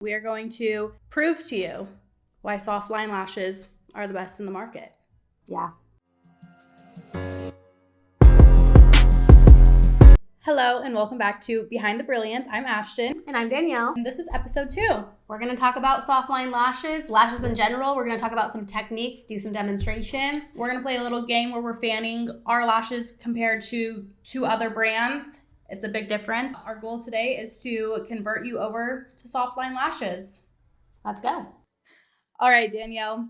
We are going to prove to you why Softline lashes are the best in the market. Yeah. Hello and welcome back to Behind the Brilliance. I'm Ashton. And I'm Danielle. And this is episode 2. We're going to talk about softline lashes in general. We're going to talk about some techniques, do some demonstrations. We're going to play a little game where we're fanning our lashes compared to two other brands. It's a big difference. Our goal today is to convert you over to Softline lashes. Let's go. All right, Danielle,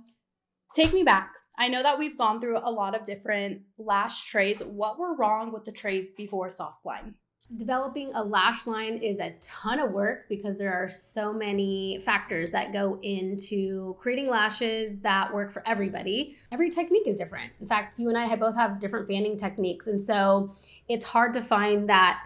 take me back. I know that we've gone through a lot of different lash trays. What were wrong with the trays before Softline? Developing a lash line is a ton of work because there are so many factors that go into creating lashes that work for everybody. Every technique is different. In fact, you and I both have different fanning techniques. And so it's hard to find that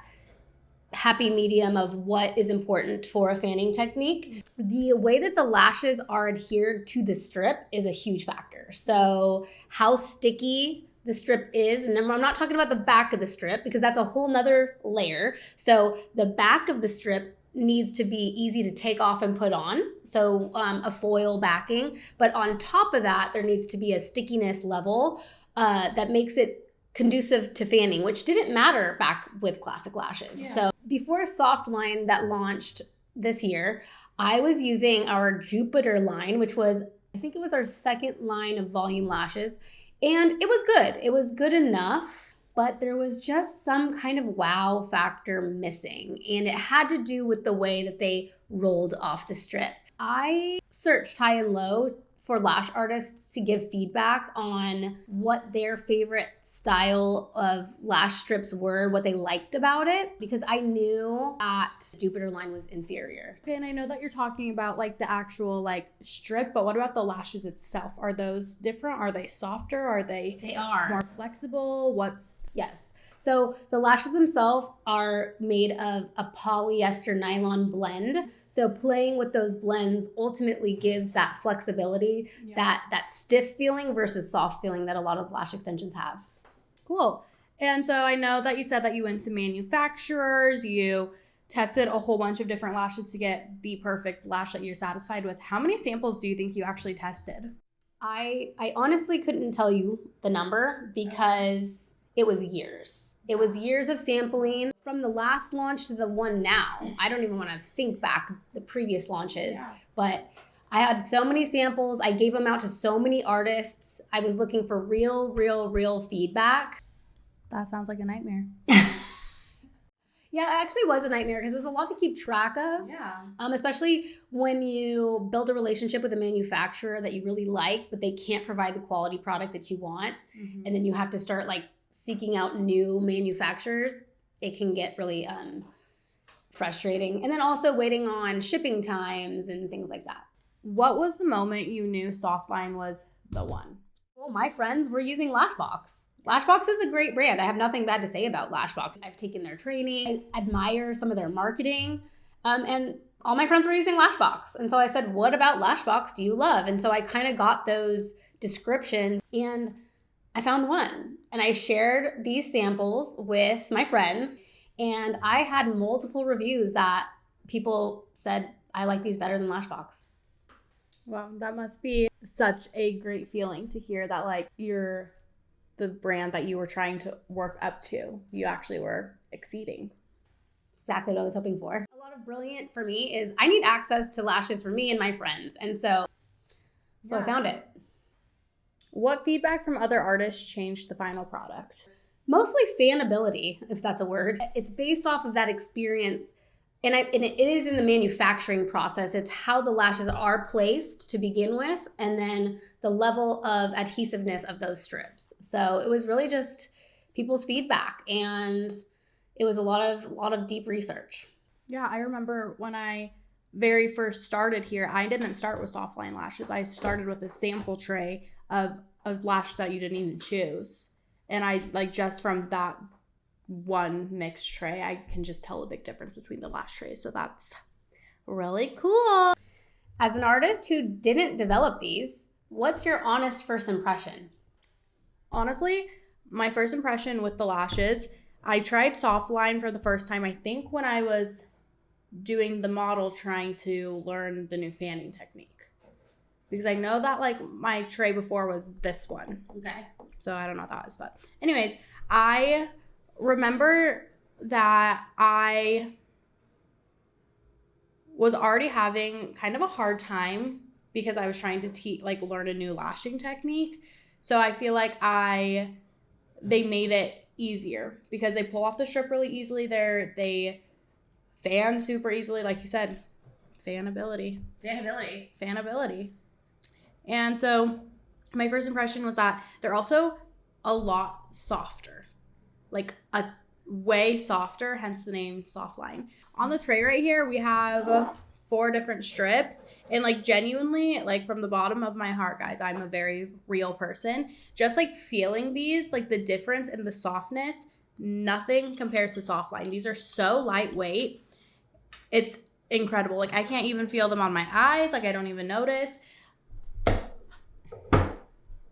happy medium of what is important for a fanning technique. The way that the lashes are adhered to the strip is a huge factor. So how sticky the strip is, and then I'm not talking about the back of the strip because that's a whole nother layer. So the back of the strip needs to be easy to take off and put on. So a foil backing, but on top of that, there needs to be a stickiness level that makes it conducive to fanning, which didn't matter back with classic lashes. Yeah. So before Softline that launched this year, I was using our Jupiter line, which was, I think it was our second line of volume lashes. And it was good. It was good enough, but there was just some kind of wow factor missing. And it had to do with the way that they rolled off the strip. I searched high and low for lash artists to give feedback on what their favorite style of lash strips were, what they liked about it, because I knew that Jupiter line was inferior. Okay, and I know that you're talking about like the actual strip, but what about the lashes itself? Are those different? Are they softer? Are they more flexible? Yes. So the lashes themselves are made of a polyester nylon blend. So playing with those blends ultimately gives that flexibility, that stiff feeling versus soft feeling that a lot of lash extensions have. Cool. And so I know that you said that you went to manufacturers, you tested a whole bunch of different lashes to get the perfect lash that you're satisfied with. How many samples do you think you actually tested? I honestly couldn't tell you the number because it was years. It was years of sampling from the last launch to the one now. I don't even want to think back the previous launches, but I had so many samples. I gave them out to so many artists. I was looking for real feedback. That sounds like a nightmare. Yeah, it actually was a nightmare because there's a lot to keep track of. Yeah. Especially when you build a relationship with a manufacturer that you really like, but they can't provide the quality product that you want. Mm-hmm. And then you have to start seeking out new manufacturers. It can get really frustrating. And then also waiting on shipping times and things like that. What was the moment you knew Softline was the one? Well, my friends were using Lashbox. Lashbox is a great brand. I have nothing bad to say about Lashbox. I've taken their training. I admire some of their marketing. And all my friends were using Lashbox. And so I said, what about Lashbox do you love? And so I kind of got those descriptions and I found one. And I shared these samples with my friends. And I had multiple reviews that people said, I like these better than Lashbox. Wow, that must be such a great feeling to hear that you're the brand that you were trying to work up to, you actually were exceeding. Exactly what I was hoping for. A lot of Brilliant for me is I need access to lashes for me and my friends. And so I found it. What feedback from other artists changed the final product? Mostly fanability, if that's a word. It's based off of that experience. And it is in the manufacturing process. It's how the lashes are placed to begin with, and then the level of adhesiveness of those strips. So it was really just people's feedback, and it was a lot of deep research. Yeah, I remember when I very first started here, I didn't start with Softline lashes. I started with a sample tray of lash that you didn't even choose. And I just from that one mixed tray, I can just tell a big difference between the lash trays. So that's really cool. As an artist who didn't develop these, what's your honest first impression? Honestly, my first impression with the lashes, I tried Softline for the first time, I think when I was doing the model trying to learn the new fanning technique. Because I know that like my tray before was this one. Okay. So I don't know what that was. But anyways, I remember that I was already having kind of a hard time because I was trying to learn a new lashing technique. So I feel like they made it easier because they pull off the strip really easily. They fan super easily, like you said, fanability. And so my first impression was that they're also a lot softer, like a way softer, hence the name Softline. On the tray right here, we have 4 different strips, and like genuinely, like from the bottom of my heart, guys, I'm a very real person. Just like feeling these, like the difference in the softness, nothing compares to Softline. These are so lightweight. It's incredible. Like I can't even feel them on my eyes. Like I don't even notice.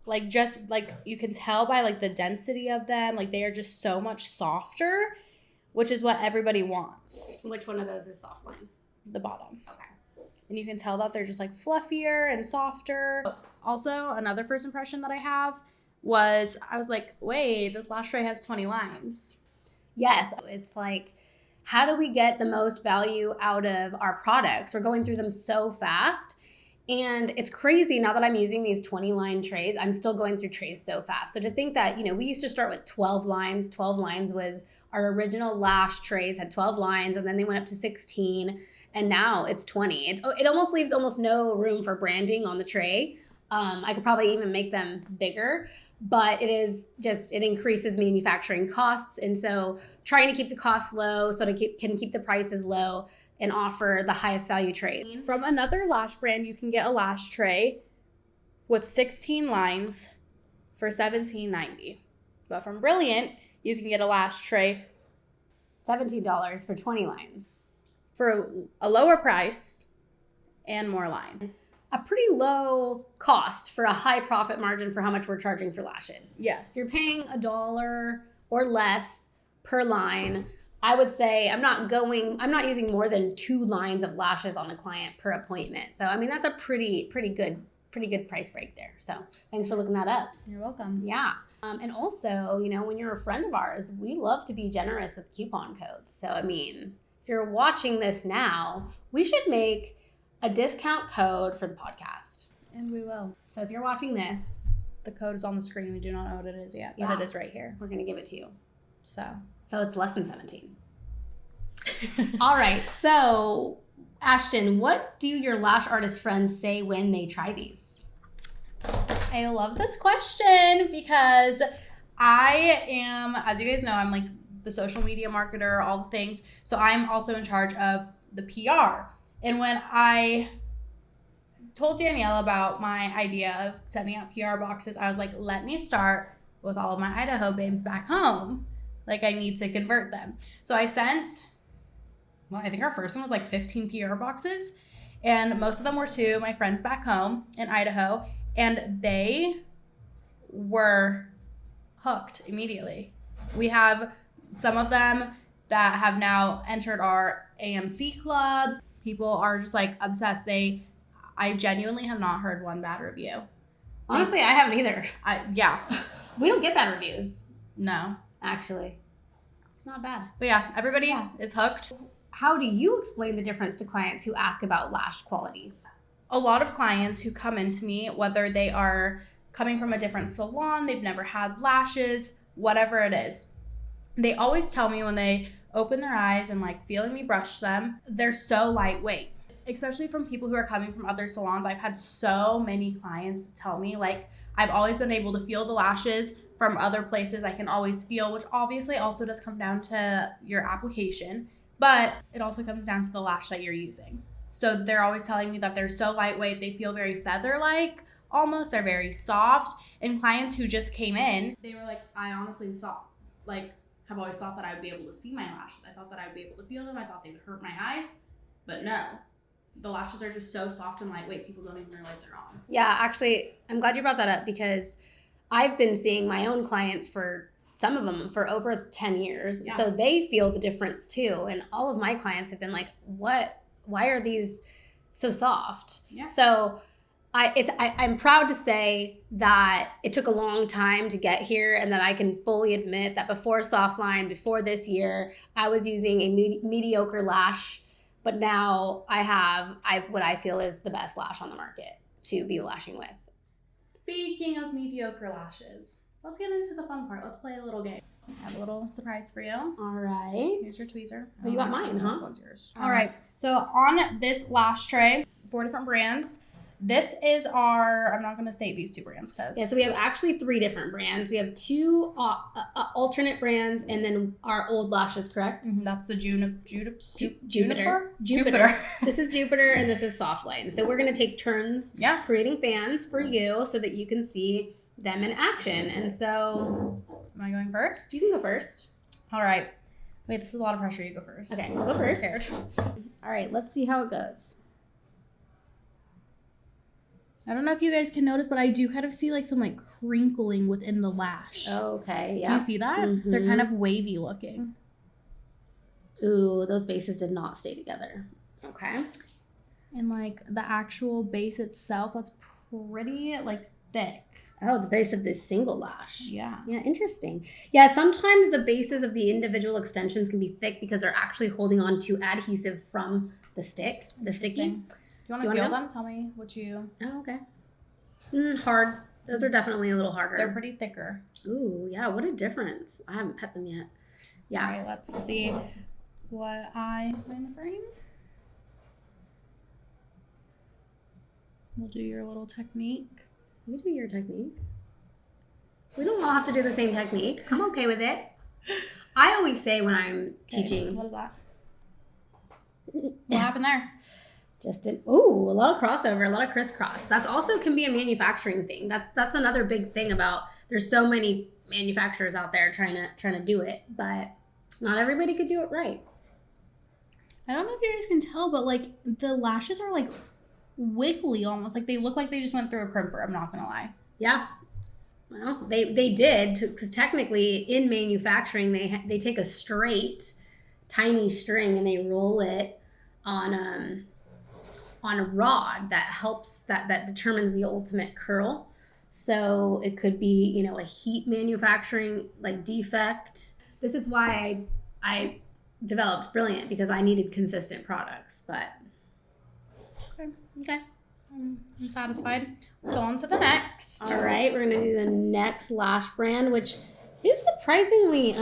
Like just like you can tell by like the density of them, like they are just so much softer, which is what everybody wants. Which one of those is Softline? The bottom. Okay. And you can tell that they're just like fluffier and softer. Also, another first impression that I have was I was like, wait, this lash tray has 20 lines. Yes, it's like, how do we get the most value out of our products? We're going through them so fast. And it's crazy now that I'm using these 20 line trays, I'm still going through trays so fast. So to think that, we used to start with 12 lines. 12 lines was our original Lash trays, had 12 lines, and then they went up to 16, and now it's 20. It almost leaves almost no room for branding on the tray. I could probably even make them bigger, but it increases manufacturing costs. And so trying to keep the costs low so can keep the prices low and offer the highest value trays. From another lash brand, you can get a lash tray with 16 lines for $17.90. But from Brilliant, you can get a lash tray $17 for 20 lines. For a lower price and more line. A pretty low cost for a high profit margin for how much we're charging for lashes. Yes. You're paying $1 or less per line. I would say I'm not using more than 2 lines of lashes on a client per appointment. So, I mean, that's a pretty good price break there. So thanks for looking that up. You're welcome. Yeah. And also, when you're a friend of ours, we love to be generous with coupon codes. So, I mean, if you're watching this now, we should make a discount code for the podcast. And we will. So if you're watching this, the code is on the screen. We do not know what it is yet, but it is right here. We're going to give it to you. So it's less than 17. All right. So, Ashton, what do your lash artist friends say when they try these? I love this question because I am, as you guys know, I'm like the social media marketer, all the things. So I'm also in charge of the PR. And when I told Danielle about my idea of sending out PR boxes, I was like, let me start with all of my Idaho babes back home. Like I need to convert them. So I sent, I think our first one was like 15 PR boxes. And most of them were to my friends back home in Idaho. And they were hooked immediately. We have some of them that have now entered our AMC club. People are just like obsessed. I genuinely have not heard one bad review. Honestly, I haven't either. Yeah. We don't get bad reviews. No. Actually. It's not bad. But yeah, everybody is hooked. How do you explain the difference to clients who ask about lash quality? A lot of clients who come into me, whether they are coming from a different salon, they've never had lashes, whatever it is, they always tell me when they open their eyes and like feeling me brush them, they're so lightweight. Especially from people who are coming from other salons. I've had so many clients tell me like I've always been able to feel the lashes from other places. I can always feel, which obviously also does come down to your application, but it also comes down to the lash that you're using. So they're always telling me that they're so lightweight, they feel very feather-like almost, they're very soft. And clients who just came in, they were like, I honestly have always thought that I would be able to see my lashes. I thought that I would be able to feel them. I thought they would hurt my eyes, but no. The lashes are just so soft and lightweight, people don't even realize they're on. Yeah, actually, I'm glad you brought that up because I've been seeing my own clients for some of them for over 10 years. Yeah. So they feel the difference too. And all of my clients have been like, why are these so soft? Yeah. So I'm proud to say that it took a long time to get here, and that I can fully admit that before Softline, before this year, I was using a mediocre lash, but now I've what I feel is the best lash on the market to be lashing with. Speaking of mediocre lashes, let's get into the fun part. Let's play a little game. I have a little surprise for you. All right. Here's your tweezer. Oh, you got mine, huh? One's yours. All right. So on this lash tray, 4 different brands. This is our, I'm not going to say these 2 brands because. Yeah, so we have actually 3 different brands. We have 2 alternate brands, and then our old lashes, correct? Mm-hmm. That's the Jupiter. Jupiter. This is Jupiter, and this is Softline. So we're going to take turns creating fans for you so that you can see them in action. And so. Am I going first? You can go first. All right. Wait, this is a lot of pressure. You go first. Okay, I'll go first. I'm scared. All right, let's see how it goes. I don't know if you guys can notice, but I do kind of see like some like crinkling within the lash. Okay, yeah. Do you see that? Mm-hmm. They're kind of wavy looking. Ooh, those bases did not stay together. Okay. And like the actual base itself, that's pretty like thick. Oh, the base of this single lash. Yeah. Yeah, interesting. Yeah, sometimes the bases of the individual extensions can be thick because they're actually holding on to adhesive from the stick, the sticky. Do you want to feel them? Tell me what you... Oh, okay. Hard. Those are definitely a little harder. They're pretty thicker. Ooh, yeah. What a difference. I haven't pet them yet. Yeah. All right, let's see what I put in the frame. We'll do your little technique. You do your technique. We don't all have to do the same technique. I'm okay with it. I always say when I'm teaching... What is that? What happened there? A lot of crossover, a lot of crisscross. That's also can be a manufacturing thing. That's another big thing about there's so many manufacturers out there trying to do it, but not everybody could do it right. I don't know if you guys can tell, but like the lashes are like wiggly almost. Like they look like they just went through a crimper. I'm not gonna lie. Yeah. Well, they did, because technically in manufacturing they take a straight tiny string and they roll it on a rod that helps that determines the ultimate curl. So it could be, a heat manufacturing like defect. This is why I developed Brilliant, because I needed consistent products. But okay. I'm satisfied. Let's go on to the next. All right, we're gonna do the next lash brand, which is surprisingly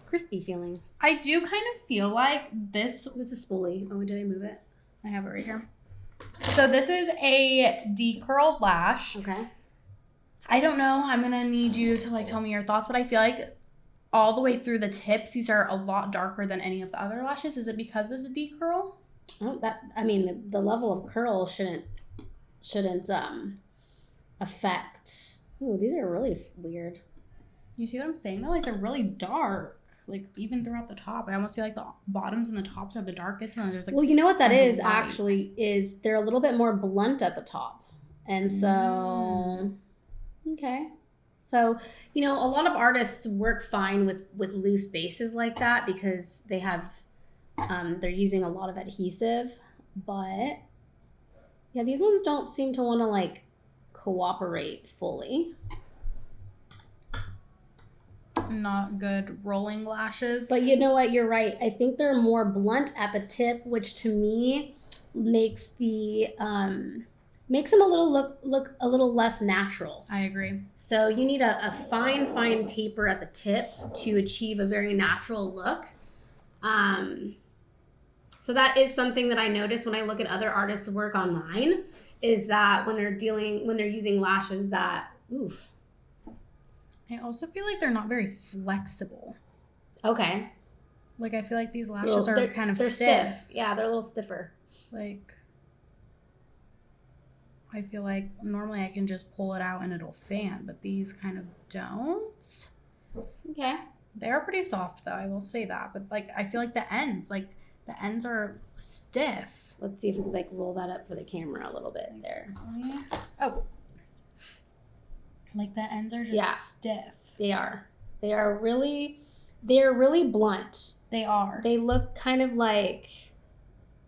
crispy feeling. I do kind of feel like this was a spoolie. Oh, did I move it? I have it right here. So this is a decurled lash. Okay. I don't know. I'm going to need you to like tell me your thoughts, but I feel like all the way through the tips, these are a lot darker than any of the other lashes. Is it because it's a decurl? Oh, the level of curl shouldn't affect. Ooh, these are really weird. You see what I'm saying though? Like they're really dark. Like even throughout the top, I almost feel like the bottoms and the tops are the darkest, and then there's like. Well, you know what that is actually is they're a little bit more blunt at the top, and so okay, so a lot of artists work fine with loose bases like that because they have they're using a lot of adhesive, but yeah, these ones don't seem to want to like cooperate fully. Not good rolling lashes. But you know what? You're right. I think they're more blunt at the tip, which to me makes them a little look a little less natural. I agree. So you need a fine taper at the tip to achieve a very natural look. So that is something that I notice when I look at other artists' work online, is that when they're using lashes that oof. I also feel like they're not very flexible. Okay. Like I feel like these lashes are kind of stiff. Yeah, they're a little stiffer. Like I feel like normally I can just pull it out and it'll fan, but these kind of don't. Okay. They are pretty soft though, I will say that. But like I feel like the ends are stiff. Let's see if we can like roll that up for the camera a little bit there. Oh. Like the ends are just stiff. They are. They're really blunt. They are. They look kind of like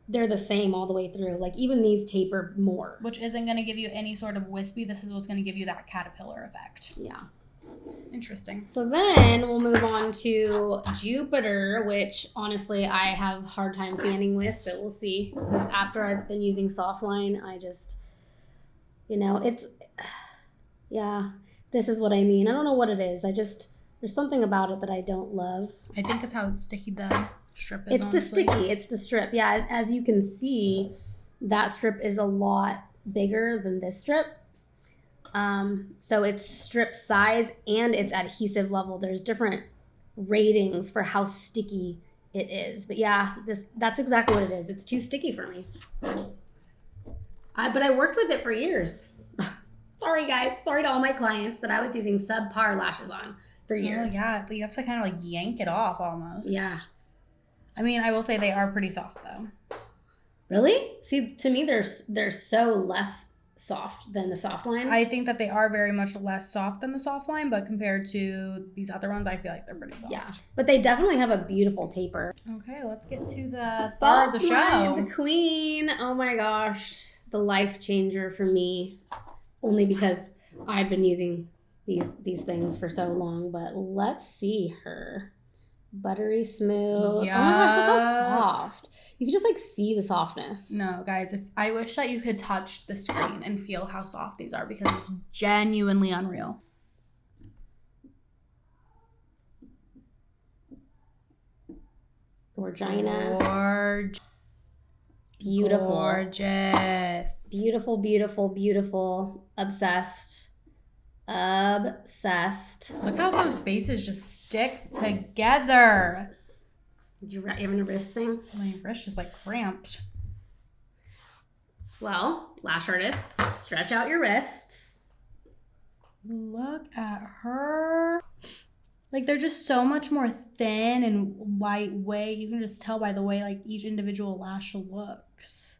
they're the same all the way through. Like even these taper more. Which isn't going to give you any sort of wispy. This is what's going to give you that caterpillar effect. Yeah. Interesting. So then we'll move on to Jupiter, which honestly I have a hard time fanning with. So we'll see. Because after I've been using Softline, I just, it's, yeah, this is what I mean. I don't know what it is. There's something about it that I don't love. I think it's how sticky the strip is. It's honestly it's the strip. Yeah, as you can see, that strip is a lot bigger than this strip. So it's strip size and its adhesive level. There's different ratings for how sticky it is. But yeah, that's exactly what it is. It's too sticky for me. But I worked with it for years. Sorry, guys. Sorry to all my clients that I was using subpar lashes on for years. Oh, yeah. You have to kind of like yank it off almost. Yeah. I mean, I will say they are pretty soft though. Really? See, to me, they're so less soft than the Softline. I think that they are very much less soft than the Softline, but compared to these other ones, I feel like they're pretty soft. Yeah, but they definitely have a beautiful taper. Okay, let's get to the star of the show. The queen. Oh my gosh. The life changer for me. Only because I'd been using these things for so long, but let's see her. Buttery smooth. Yeah. Oh my gosh, look how soft. You can just like see the softness. No, guys, I wish that you could touch the screen and feel how soft these are because it's genuinely unreal. Gorgina. Beautiful. Gorgeous. Beautiful, beautiful, beautiful. Obsessed. Obsessed. Look how those bases just stick together. Did you having a wrist thing? My wrist is like cramped. Well, lash artists, stretch out your wrists. Look at her. Like they're just so much more thin and lightweight. You can just tell by the way like each individual lash looks.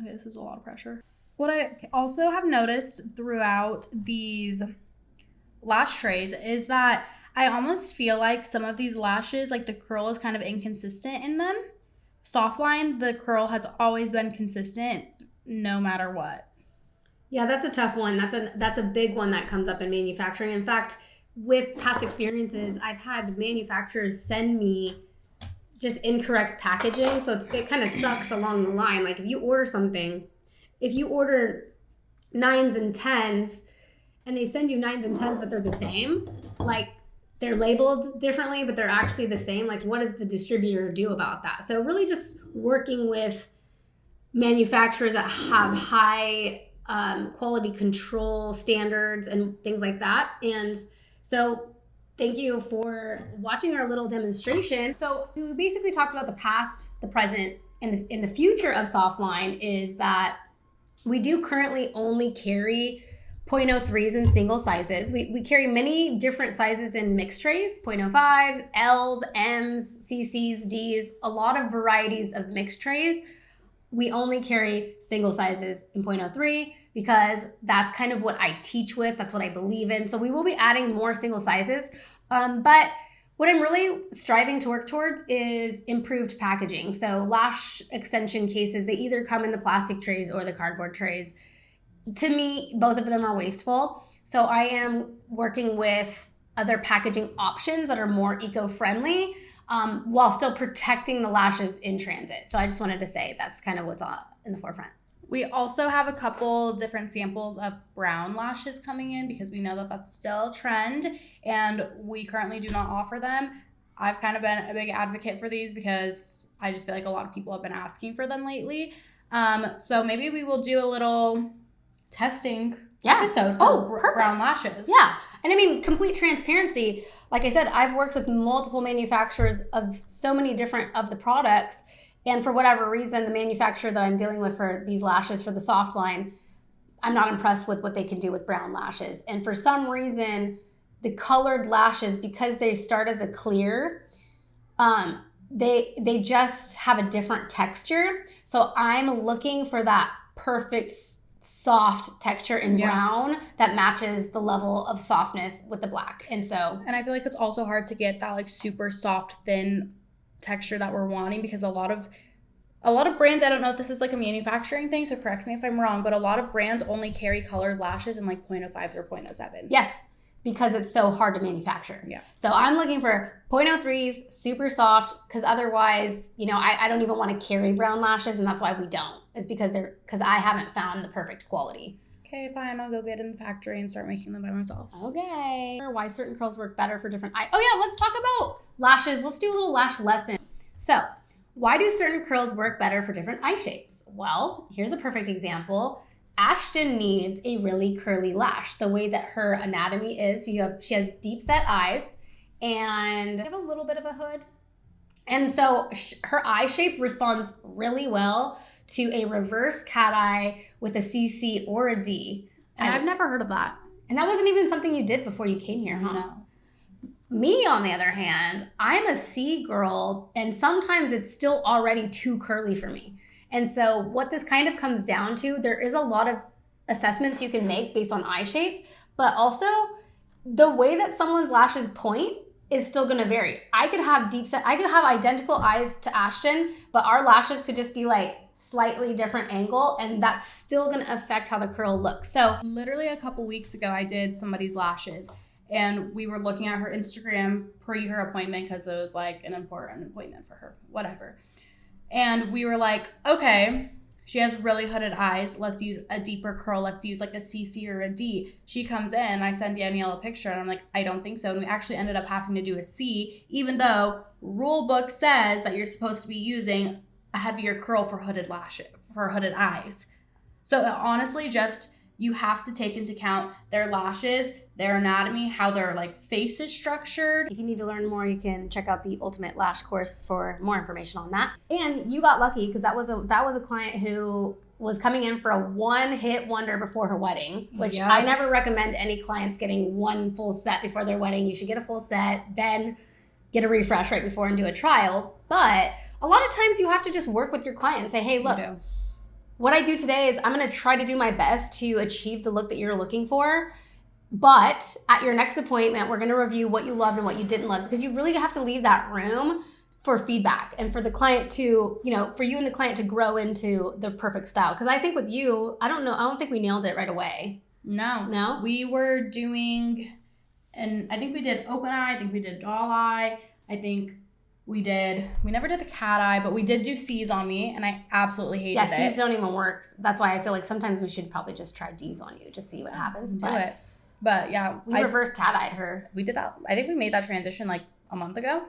Okay, this is a lot of pressure. What I also have noticed throughout these lash trays is that I almost feel like some of these lashes, like the curl is kind of inconsistent in them. Softline, the curl has always been consistent no matter what. Yeah, that's a tough one. That's a big one that comes up in manufacturing. In fact, with past experiences, I've had manufacturers send me just incorrect packaging. So it kind of sucks along the line. Like if you order 9s and 10s and they send you 9s and 10s, but they're the same, like they're labeled differently, but they're actually the same. Like what does the distributor do about that? So really just working with manufacturers that have high quality control standards and things like that. And so thank you for watching our little demonstration. So we basically talked about the past, the present, and in the future of Softline is that we do currently only carry 0.03s in single sizes. We carry many different sizes in mixed trays, 0.05s, Ls, Ms, CCs, Ds, a lot of varieties of mixed trays. We only carry single sizes in 0.03 because that's kind of what I teach with. That's what I believe in. So we will be adding more single sizes. But what I'm really striving to work towards is improved packaging. So lash extension cases, they either come in the plastic trays or the cardboard trays. To me, both of them are wasteful. So I am working with other packaging options that are more eco-friendly while still protecting the lashes in transit. So I just wanted to say that's kind of what's in the forefront. We also have a couple different samples of brown lashes coming in because we know that that's still a trend and we currently do not offer them. I've kind of been a big advocate for these because I just feel like a lot of people have been asking for them lately. So maybe we will do a little testing episode for brown lashes. Yeah. And I mean, complete transparency. Like I said, I've worked with multiple manufacturers of so many different of the products. And for whatever reason, the manufacturer that I'm dealing with for these lashes for the Softline, I'm not impressed with what they can do with brown lashes. And for some reason, the colored lashes, because they start as a clear, they just have a different texture. So I'm looking for that perfect soft texture in brown that matches the level of softness with the black. And I feel like it's also hard to get that like super soft, thin texture that we're wanting, because a lot of brands, I don't know if this is like a manufacturing thing, so correct me if I'm wrong, but a lot of brands only carry colored lashes in like 0.05s or 0.07s. Yes, because it's so hard to manufacture. Yeah. So I'm looking for 0.03s, super soft, because otherwise, you know, I don't even want to carry brown lashes, and that's why we don't. It's because I haven't found the perfect quality. Okay, fine. I'll go get in the factory and start making them by myself. Okay. Why certain curls work better for different eye. Oh yeah, let's talk about lashes. Let's do a little lash lesson. So, why do certain curls work better for different eye shapes? Well, here's a perfect example. Ashton needs a really curly lash. The way that her anatomy is, she has deep set eyes and have a little bit of a hood. And so her eye shape responds really well to a reverse cat eye with a CC or a D. And I've never heard of that. And that wasn't even something you did before you came here, huh? No. Me, on the other hand, I'm a C girl, and sometimes it's still already too curly for me. And so what this kind of comes down to, there is a lot of assessments you can make based on eye shape, but also the way that someone's lashes point is still going to vary. I could have identical eyes to Ashton, but our lashes could just be like slightly different angle, and that's still going to affect how the curl looks. So literally a couple weeks ago, I did somebody's lashes, and we were looking at her Instagram pre her appointment because it was like an important appointment for her, whatever. And we were like, okay, she has really hooded eyes. Let's use a deeper curl. Let's use like a CC or a D. She comes in, I send Danielle a picture, and I'm like, I don't think so. And we actually ended up having to do a C, even though rule book says that you're supposed to be using a heavier curl for hooded lashes, for hooded eyes. So honestly, just you have to take into account their lashes, their anatomy, how their like face is structured. If you need to learn more, you can check out the Ultimate Lash course for more information on that. And you got lucky because that was a client who was coming in for a one-hit wonder before her wedding, which I never recommend any clients getting one full set before their wedding. You should get a full set, then get a refresh right before and do a trial. But a lot of times you have to just work with your client and say, hey, look, what I do today is I'm going to try to do my best to achieve the look that you're looking for. But at your next appointment, we're going to review what you loved and what you didn't love, because you really have to leave that room for feedback and for the client to, you know, for you and the client to grow into the perfect style. Because I think with you, I don't think we nailed it right away. No. We were doing, and I think we did open eye. I think we did doll eye. I think we never did the cat eye, but we did do C's on me, and I absolutely hated it. Yeah, C's don't even work. That's why I feel like sometimes we should probably just try D's on you, just see what happens. Do it. But yeah, we reverse cat-eyed her. We did that. I think we made that transition like a month ago.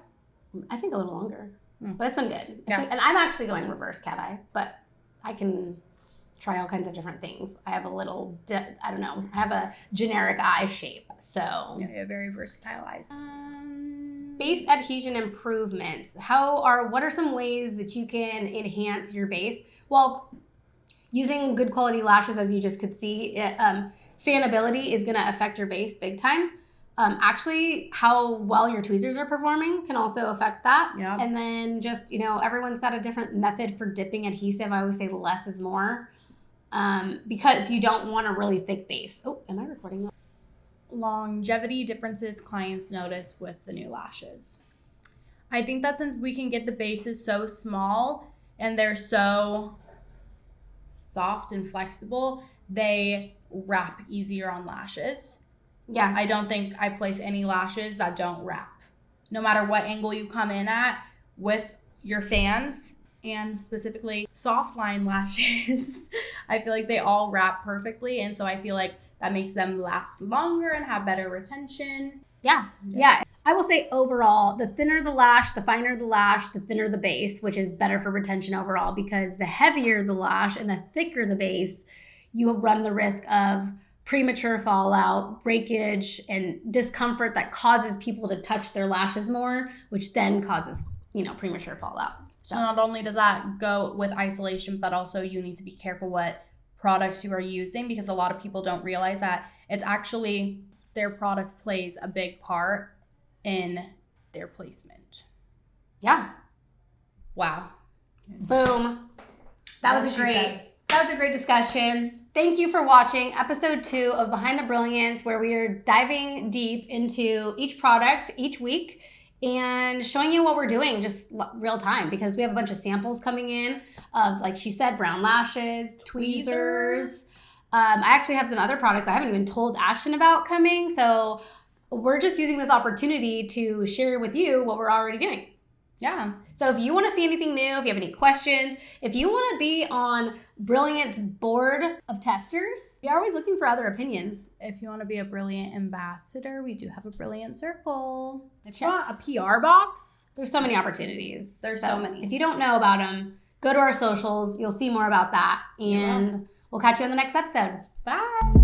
I think a little longer, but it's been good. Yeah. And I'm actually going reverse cat-eye, but I can try all kinds of different things. I have I have a generic eye shape, so. Yeah, you have very versatile eyes. Base adhesion improvements. What are some ways that you can enhance your base? Well, using good quality lashes, as you just could see, fanability is going to affect your base big time. Actually, how well your tweezers are performing can also affect that. Yeah. And then just, everyone's got a different method for dipping adhesive. I always say less is more, because you don't want a really thick base. Oh, am I recording that? Longevity differences clients notice with the new lashes. I think that since we can get the bases so small and they're so soft and flexible, they wrap easier on lashes. Yeah. I don't think I place any lashes that don't wrap. No matter what angle you come in at with your fans, and specifically Softline lashes, I feel like they all wrap perfectly, and so I feel like that makes them last longer and have better retention. Yeah. I will say overall, the thinner the lash, the finer the lash, the thinner the base, which is better for retention overall, because the heavier the lash and the thicker the base, you run the risk of premature fallout, breakage, and discomfort that causes people to touch their lashes more, which then causes, premature fallout. So not only does that go with isolation, but also you need to be careful what products you are using, because a lot of people don't realize that it's actually their product plays a big part in their placement. Yeah. Wow. Boom. That was a great That was a great discussion. Thank you for watching episode 2 of Behind the Brilliance, where we are diving deep into each product each week and showing you what we're doing just real time, because we have a bunch of samples coming in of, like she said, brown lashes, tweezers. I actually have some other products I haven't even told Ashton about coming. So we're just using this opportunity to share with you what we're already doing. Yeah. So if you want to see anything new, if you have any questions, if you want to be on Brilliant's board of testers, we're always looking for other opinions. If you want to be a Brilliant ambassador, we do have a Brilliant circle. If you want a PR box, there's so many opportunities. There's so many. If you don't know about them, go to our socials. You'll see more about that. And we'll catch you on the next episode. Bye.